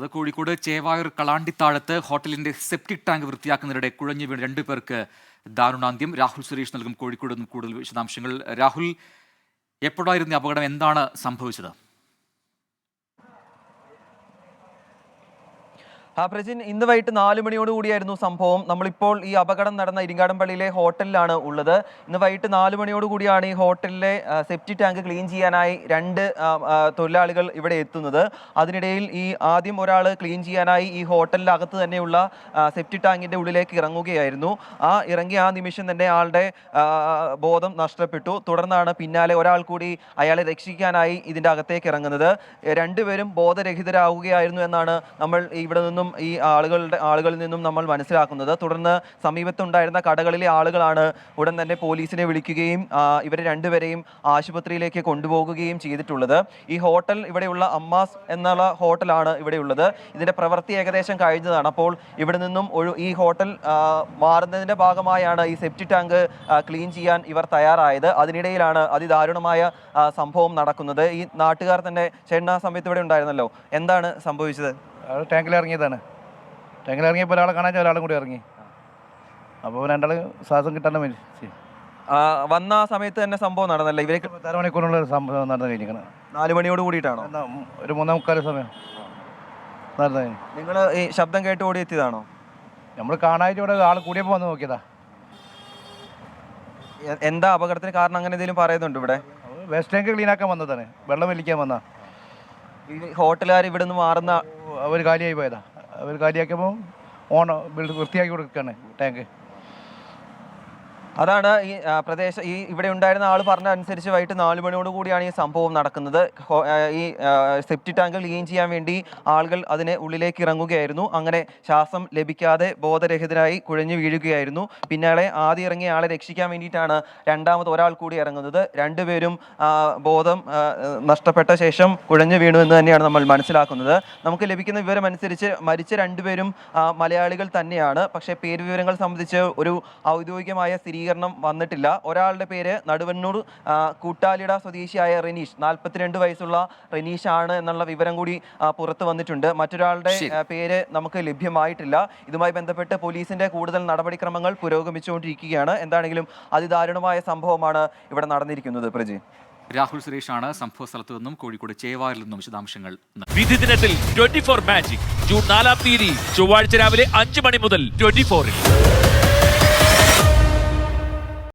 ചേരുന്നത്. കോഴിക്കോട് ചേവായൂർ കളാണ്ടിത്താഴത്ത് ഹോട്ടലിന്റെ septic tank വൃത്തിയാക്കുന്നതിനിടെ കുഴഞ്ഞു വീണ് 2 പേർക്ക് ദാരുണാന്ത്യം. രാഹുൽ സുരേഷ് നൽകും കോഴിക്കോട് നിന്നും കൂടുതൽ വിശദാംശങ്ങൾ. രാഹുൽ, എപ്പോഴായിരുന്നു അപകടം? എന്താണ് സംഭവിച്ചത്? പ്രജിൻ, ഇന്ന് വൈകിട്ട് 4 മണിയോടുകൂടിയായിരുന്നു സംഭവം. നമ്മളിപ്പോൾ ഈ അപകടം നടന്ന ഇരിങ്ങാടൻപള്ളിയിലെ ഹോട്ടലിലാണ് ഉള്ളത്. ഇന്ന് വൈകിട്ട് 4 മണിയോടുകൂടിയാണ് ഈ ഹോട്ടലിലെ സെപ്റ്റി ടാങ്ക് ക്ലീൻ ചെയ്യാനായി 2 തൊഴിലാളികൾ ഇവിടെ എത്തുന്നത്. അതിനിടയിൽ ആദ്യം ഒരാൾ ക്ലീൻ ചെയ്യാനായി ഈ ഹോട്ടലിനകത്ത് തന്നെയുള്ള സെപ്റ്റി ടാങ്കിൻ്റെ ഉള്ളിലേക്ക് ഇറങ്ങുകയായിരുന്നു. ഇറങ്ങിയ ആ നിമിഷം തന്നെ ആളുടെ ബോധം നഷ്ടപ്പെട്ടു. തുടർന്നാണ് പിന്നാലെ ഒരാൾ കൂടി അയാളെ രക്ഷിക്കാനായി ഇതിൻ്റെ അകത്തേക്ക് ഇറങ്ങുന്നത്. 2 പേരും ബോധരഹിതരാകുകയായിരുന്നു എന്നാണ് നമ്മൾ ഇവിടെ നിന്നും ഈ ആളുകളിൽ നിന്നും നമ്മൾ മനസ്സിലാക്കുന്നത്. തുടർന്ന് സമീപത്തുണ്ടായിരുന്ന കടകളിലെ ആളുകളാണ് ഉടൻ തന്നെ പോലീസിനെ വിളിക്കുകയും ഇവരെ 2 പേരെയും ആശുപത്രിയിലേക്ക് കൊണ്ടുപോകുകയും ചെയ്തിട്ടുള്ളത്. ഈ ഹോട്ടൽ ഇവിടെയുള്ള അമ്മാസ് എന്നുള്ള ഹോട്ടലാണ് ഇവിടെയുള്ളത്. ഇതിന്റെ പ്രവൃത്തി ഏകദേശം കഴിഞ്ഞതാണ്. അപ്പോൾ ഇവിടെ നിന്നും ഈ ഹോട്ടൽ മാറുന്നതിന്റെ ഭാഗമായാണ് ഈ സെപ്റ്റി ടാങ്ക് ക്ലീൻ ചെയ്യാൻ ഇവർ തയ്യാറായത്. അതിനിടയിലാണ് അതിദാരുണമായ സംഭവം നടക്കുന്നത്. ഈ നാട്ടുകാർ തന്നെ ചേട്ടൻ ആ സമയത്ത് ഇവിടെ ഉണ്ടായിരുന്നല്ലോ, എന്താണ് സംഭവിച്ചത്? ടാങ്കിൽ ഇറങ്ങിയതാണ്. ടാങ്കിൽ ഇറങ്ങിയപ്പോൾ ഒരാളെ കാണാൻ ഒരാളും കൂടി ഇറങ്ങി. അപ്പോൾ 2 ശ്വാസം കിട്ടാൻ വേണ്ടി വന്ന ആ സമയത്ത് തന്നെ സംഭവം നടന്നല്ലേ? ഇവർക്ക് 6 മണിക്കൂറിനുള്ള സംഭവം നടന്നു കഴിഞ്ഞിരിക്കണം. 4 മണിയോട് കൂടിയിട്ടാണോ? ഒരു 3:45 സമയം നടന്നു കഴിഞ്ഞു. നിങ്ങൾ ഈ ശബ്ദം കേട്ട് ഓടി എത്തിയതാണോ? നമ്മൾ കാണാനായിട്ട് ഇവിടെ ആൾ കൂടിയപ്പോൾ വന്ന് നോക്കിയതാ. എന്താ അപകടത്തിന് കാരണം, അങ്ങനെ എന്തെങ്കിലും പറയുന്നുണ്ട്? ഇവിടെ വേസ്റ്റ് ടാങ്ക് ക്ലീൻ ആക്കാൻ വന്നതാണ്, വെള്ളം വലിക്കാൻ വന്നാ. ഈ ഹോട്ടലുകാർ ഇവിടെ നിന്ന് മാറുന്ന അവർ കാലിയായി പോയതാ. അവർ കാലിയാക്കിയപ്പോൾ വൃത്തിയാക്കി കൊടുക്കുകയാണ് ടാങ്ക്. അതാണ് ഇവിടെ ഉണ്ടായിരുന്ന ആൾ പറഞ്ഞ അനുസരിച്ച് വൈകിട്ട് 4 മണിയോട് കൂടിയാണ് ഈ സംഭവം നടക്കുന്നത്. ഈ സെപ്റ്റി ടാങ്ക് ക്ലീൻ ചെയ്യാൻ വേണ്ടി ആളുകൾ അതിന് ഉള്ളിലേക്ക് ഇറങ്ങുകയായിരുന്നു. അങ്ങനെ ശ്വാസം ലഭിക്കാതെ ബോധരഹിതരായി കുഴഞ്ഞു വീഴുകയായിരുന്നു. പിന്നാലെ ആദ്യം ഇറങ്ങിയ ആളെ രക്ഷിക്കാൻ വേണ്ടിയിട്ടാണ് രണ്ടാമത് ഒരാൾ കൂടി ഇറങ്ങുന്നത്. 2 പേരും ബോധം നഷ്ടപ്പെട്ട ശേഷം കുഴഞ്ഞു വീണു എന്ന് തന്നെയാണ് നമ്മൾ മനസ്സിലാക്കുന്നത്. നമുക്ക് ലഭിക്കുന്ന വിവരം അനുസരിച്ച് മരിച്ച 2 പേരും മലയാളികൾ തന്നെയാണ്. പക്ഷേ പേര് വിവരങ്ങൾ സംബന്ധിച്ച് ഒരു ഔദ്യോഗികമായ വന്നിട്ടില്ല. ഒരാളുടെ പേര് നടുവന്നൂർ കൂട്ടാലിട സ്വദേശിയായ റെനീഷ്, 42 വയസ്സുള്ള റെനീഷ് ആണ് എന്നുള്ള വിവരം കൂടി പുറത്തു വന്നിട്ടുണ്ട്. മറ്റൊരാളുടെ പേര് നമുക്ക് ലഭ്യമായിട്ടില്ല. ഇതുമായി ബന്ധപ്പെട്ട് പോലീസിന്റെ കൂടുതൽ നടപടിക്രമങ്ങൾ പുരോഗമിച്ചുകൊണ്ടിരിക്കുകയാണ്. എന്താണെങ്കിലും അതിദാരുണമായ സംഭവമാണ് ഇവിടെ നടന്നിരിക്കുന്നത്. പ്രജി, രാഹുൽ സുരേഷാണ് സംഭവ സ്ഥലത്ത് നിന്നും കോഴിക്കോട് ചേവായൂരിൽ നിന്നും വിശദാംശങ്ങൾ. വിധി ദിനത്തിൽ 24 മാജിക് ജൂൺ 4 ചൊവ്വാഴ്ച രാവിലെ 5 മണി മുതൽ 24-ൽ.